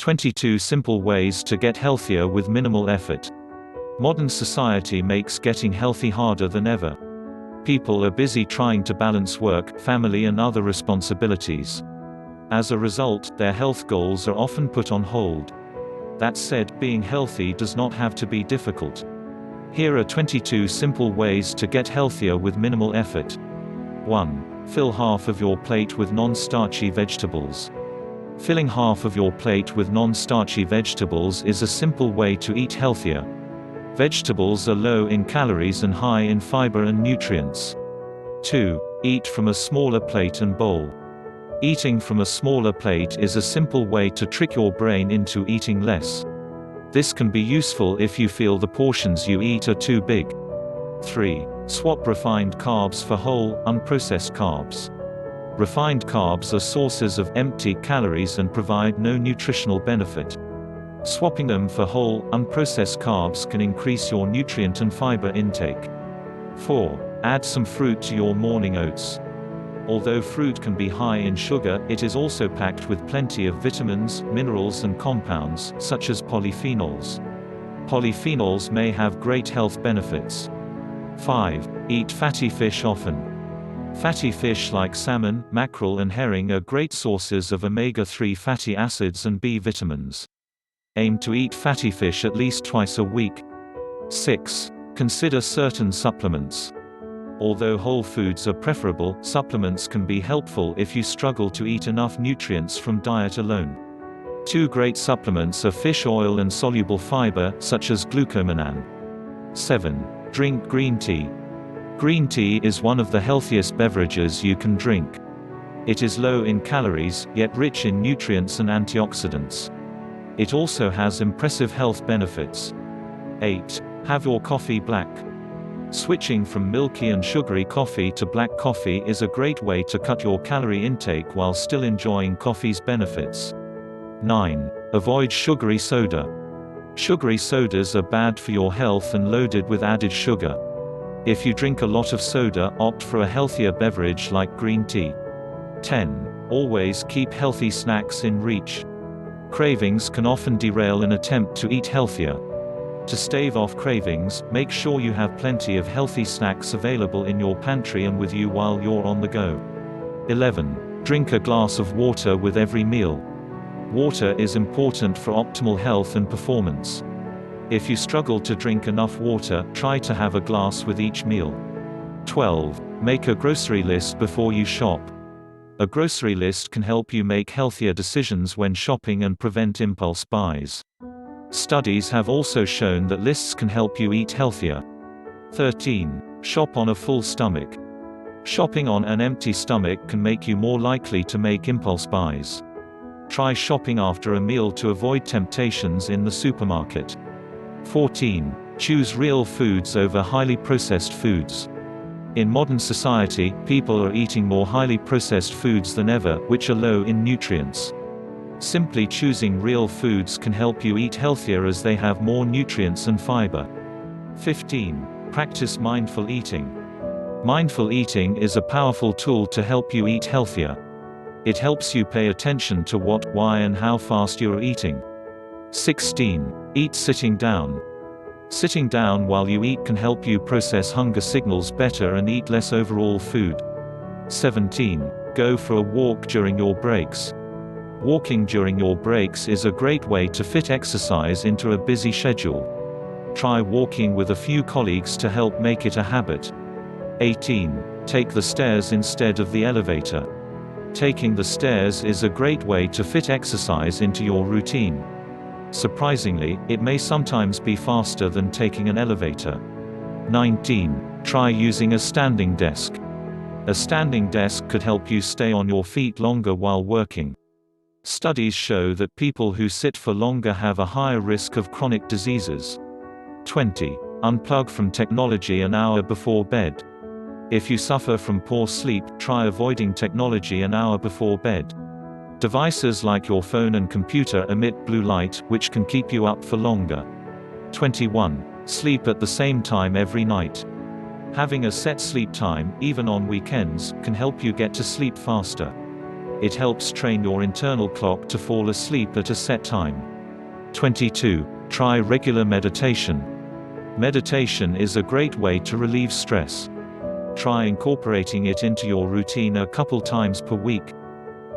22 Simple Ways to Get Healthier with Minimal Effort. Modern society makes getting healthy harder than ever. People are busy trying to balance work, family and other responsibilities. As a result, their health goals are often put on hold. That said, being healthy does not have to be difficult. Here are 22 simple ways to get healthier with minimal effort. 1. Fill half of your plate with non-starchy vegetables. Filling half of your plate with non-starchy vegetables is a simple way to eat healthier. Vegetables are low in calories and high in fiber and nutrients. 2. Eat from a smaller plate and bowl. Eating from a smaller plate is a simple way to trick your brain into eating less. This can be useful if you feel the portions you eat are too big. 3. Swap refined carbs for whole, unprocessed carbs. Refined carbs are sources of empty calories and provide no nutritional benefit. Swapping them for whole, unprocessed carbs can increase your nutrient and fiber intake. 4. Add some fruit to your morning oats. Although fruit can be high in sugar, it is also packed with plenty of vitamins, minerals and compounds, such as polyphenols. Polyphenols may have great health benefits. 5. Eat fatty fish often. Fatty fish like salmon, mackerel and herring are great sources of omega-3 fatty acids and B vitamins. Aim to eat fatty fish at least twice a week. 6. Consider certain supplements. Although whole foods are preferable, supplements can be helpful if you struggle to eat enough nutrients from diet alone. Two great supplements are fish oil and soluble fiber, such as glucomannan. 7. Drink green tea. Green tea is one of the healthiest beverages you can drink. It is low in calories, yet rich in nutrients and antioxidants. It also has impressive health benefits. 8. Have your coffee black. Switching from milky and sugary coffee to black coffee is a great way to cut your calorie intake while still enjoying coffee's benefits. 9. Avoid sugary soda. Sugary sodas are bad for your health and loaded with added sugar. If you drink a lot of soda, opt for a healthier beverage like green tea. 10. Always keep healthy snacks in reach. Cravings can often derail an attempt to eat healthier. To stave off cravings, make sure you have plenty of healthy snacks available in your pantry and with you while you're on the go. 11. Drink a glass of water with every meal. Water is important for optimal health and performance. If you struggle to drink enough water, try to have a glass with each meal. 12. Make a grocery list before you shop. A grocery list can help you make healthier decisions when shopping and prevent impulse buys. Studies have also shown that lists can help you eat healthier. 13. Shop on a full stomach. Shopping on an empty stomach can make you more likely to make impulse buys. Try shopping after a meal to avoid temptations in the supermarket. 14. Choose real foods over highly processed foods. In modern society, people are eating more highly processed foods than ever, which are low in nutrients. Simply choosing real foods can help you eat healthier as they have more nutrients and fiber. 15. Practice mindful eating. Mindful eating is a powerful tool to help you eat healthier. It helps you pay attention to what, why and how fast you're eating. 16. Eat sitting down. Sitting down while you eat can help you process hunger signals better and eat less overall food. 17. Go for a walk during your breaks. Walking during your breaks is a great way to fit exercise into a busy schedule. Try walking with a few colleagues to help make it a habit. 18. Take the stairs instead of the elevator. Taking the stairs is a great way to fit exercise into your routine. Surprisingly, it may sometimes be faster than taking an elevator. 19. Try using a standing desk. A standing desk could help you stay on your feet longer while working. Studies show that people who sit for longer have a higher risk of chronic diseases. 20. Unplug from technology an hour before bed. If you suffer from poor sleep, try avoiding technology an hour before bed. Devices like your phone and computer emit blue light, which can keep you up for longer. 21. Sleep at the same time every night. Having a set sleep time, even on weekends, can help you get to sleep faster. It helps train your internal clock to fall asleep at a set time. 22. Try regular meditation. Meditation is a great way to relieve stress. Try incorporating it into your routine a couple times per week.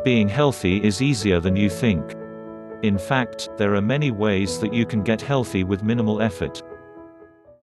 Being healthy is easier than you think. In fact, there are many ways that you can get healthy with minimal effort.